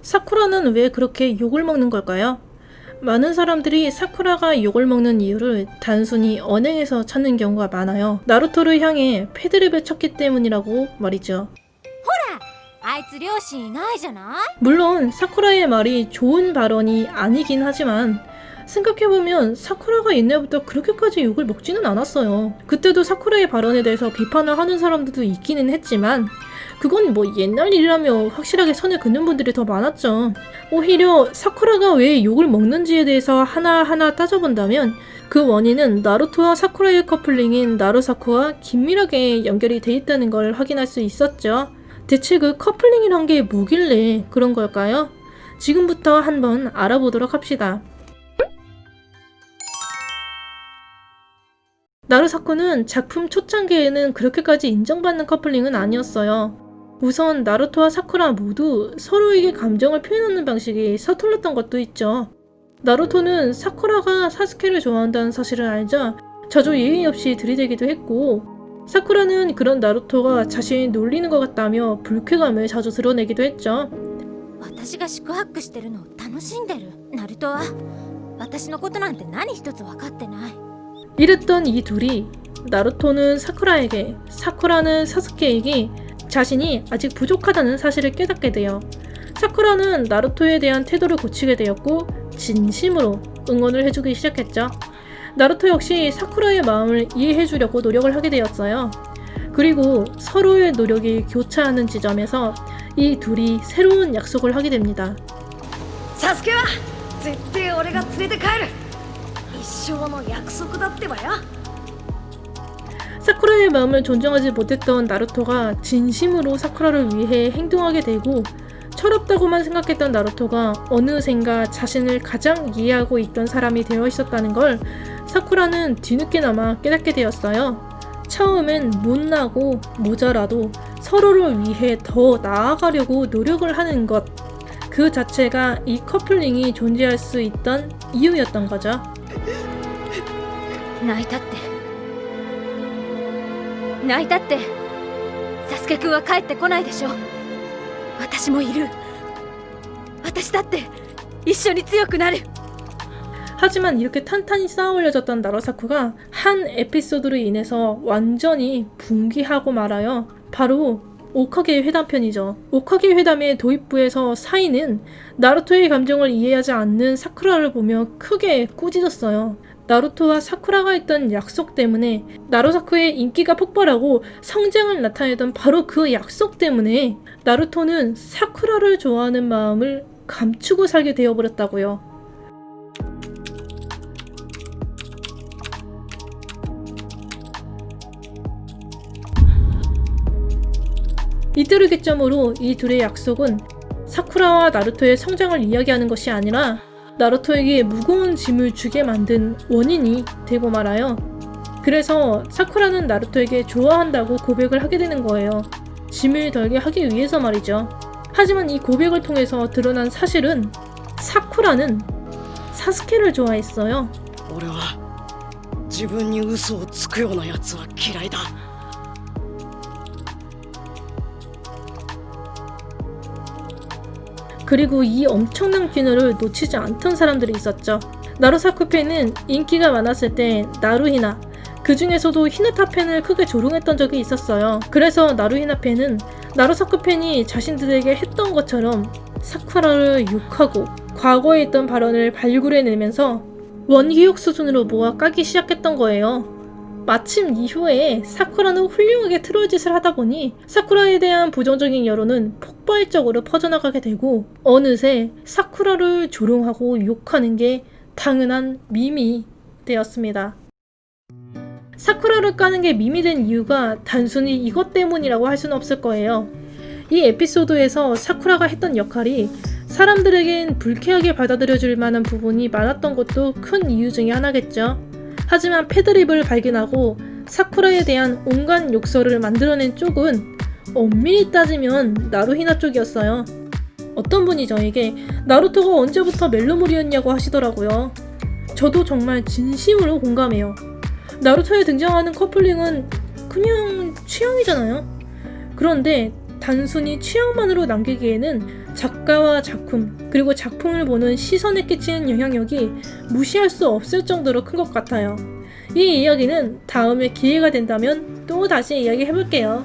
사쿠라는 왜 그렇게 욕을 먹는 걸까요? 많은 사람들이 사쿠라가 욕을 먹는 이유를 단순히 언행에서 찾는 경우가 많아요. 나루토를 향해 패드립을 쳤기 때문이라고 말이죠. あいつ両親いないじゃない？ 물론 사쿠라의 말이 좋은 발언이 아니긴 하지만 생각해보면 사쿠라가 옛날부터 그렇게까지 욕을 먹지는 않았어요. 그때도 사쿠라의 발언에 대해서 비판을 하는 사람들도 있기는 했지만 그건 뭐 옛날 일이라며 확실하게 선을 긋는 분들이 더 많았죠. 오히려 사쿠라가 왜 욕을 먹는지에 대해서 하나하나 따져본다면 그 원인은 나루토와 사쿠라의 커플링인 나루사쿠와 긴밀하게 연결이 돼 있다는 걸 확인할 수 있었죠. 대체 그 커플링이란 게 뭐길래 그런 걸까요? 지금부터 한번 알아보도록 합시다. 나루사쿠는 작품 초창기에는 그렇게까지 인정받는 커플링은 아니었어요. 우선 나루토와 사쿠라 모두 서로에게 감정을 표현하는 방식이 서툴렀던 것도 있죠. 나루토는 사쿠라가 사스케를 좋아한다는 사실을 알자 자주 예의 없이 들이대기도 했고, 사쿠라는 그런 나루토가 자신이 놀리는 것 같다며 불쾌감을 자주 드러내기도 했죠. 私が四苦八苦してるのを楽しんでる。ナルトは私のことなんて何一つ分かってない。 이랬던 이 둘이 나루토는 사쿠라에게, 사쿠라는 사스케에게 자신이 아직 부족하다는 사실을 깨닫게 돼요. 사쿠라는 나루토에 대한 태도를 고치게 되었고 진심으로 응원을 해주기 시작했죠. 나루토 역시 사쿠라의 마음을 이해해주려고 노력을 하게 되었어요. 그리고 서로의 노력이 교차하는 지점에서 이 둘이 새로운 약속을 하게 됩니다. サスケは絶対俺が連れて帰る。一生の約束だってばよ。 사쿠라의 마음을 존중하지 못했던 나루토가 진심으로 사쿠라를 위해 행동하게 되고, 철없다고만 생각했던 나루토가 어느샌가 자신을 가장 이해하고 있던 사람이 되어 있었다는 걸 사쿠라는 뒤늦게나마 깨닫게 되었어요. 처음엔 못나고 모자라도 서로를 위해 더 나아가려고 노력을 하는 것, 그 자체가 이 커플링이 존재할 수 있던 이유였던 거죠. 泣いたってサスケくんは帰ってこないでしょ。私もいる。私だって一緒に強くなる。 하지만 이렇게 탄탄히 쌓아올려졌던 나루사쿠가 한 에피소드로 인해서 완전히 붕괴하고 말아요. 바로 오카게 회담편이죠. 오카게 회담의 도입부에서 사이는 나루토의 감정을 이해하지 않는 사쿠라를 보며 크게 꾸짖었어요. 나루토와 사쿠라가 했던 약속 때문에 나루사쿠의 인기가 폭발하고 성장을 나타내던 바로 그 약속 때문에 나루토는 사쿠라를 좋아하는 마음을 감추고 살게 되어버렸다고요. 이때를 기점으로 이 둘의 약속은 사쿠라와 나루토의 성장을 이야기하는 것이 아니라 나루토에게 무거운 짐을 주게 만든 원인이 되고 말아요. 그래서 사쿠라는 나루토에게 좋아한다고 고백을 하게 되는 거예요. 짐을 덜게 하기 위해서 말이죠. 하지만 이 고백을 통해서 드러난 사실은 사쿠라는 사스케를 좋아했어요. 俺は自分に嘘をつくようなやつは嫌いだ。 그리고 이 엄청난 기회를 놓치지 않던 사람들이 있었죠. 나루사쿠 팬은 인기가 많았을 때 나루히나, 그 중에서도 히나타 팬을 크게 조롱했던 적이 있었어요. 그래서 나루히나 팬은 나루사쿠 팬이 자신들에게 했던 것처럼 사쿠라를 욕하고 과거에 있던 발언을 발굴해내면서 원기옥 수준으로 모아 까기 시작했던 거예요. 마침 이후에 사쿠라는 훌륭하게 트롤짓을 하다 보니 사쿠라에 대한 부정적인 여론은 폭발적으로 퍼져나가게 되고 어느새 사쿠라를 조롱하고 욕하는 게 당연한 밈이 되었습니다. 사쿠라를 까는 게 밈이 된 이유가 단순히 이것 때문이라고 할 수는 없을 거예요. 이 에피소드에서 사쿠라가 했던 역할이 사람들에겐 불쾌하게 받아들여질 만한 부분이 많았던 것도 큰 이유 중에 하나겠죠. 하지만 패드립을 발견하고 사쿠라에 대한 온갖 욕설을 만들어낸 쪽은 엄밀히 따지면 나루히나 쪽이었어요. 어떤 분이 저에게 나루토가 언제부터 멜로물이었냐고 하시더라고요. 저도 정말 진심으로 공감해요. 나루토에 등장하는 커플링은 그냥 취향이잖아요. 그런데 단순히 취향만으로 남기기에는 작가와 작품, 그리고 작품을 보는 시선에 끼치는 영향력이 무시할 수 없을 정도로 큰 것 같아요. 이 이야기는 다음에 기회가 된다면 또 다시 이야기해볼게요.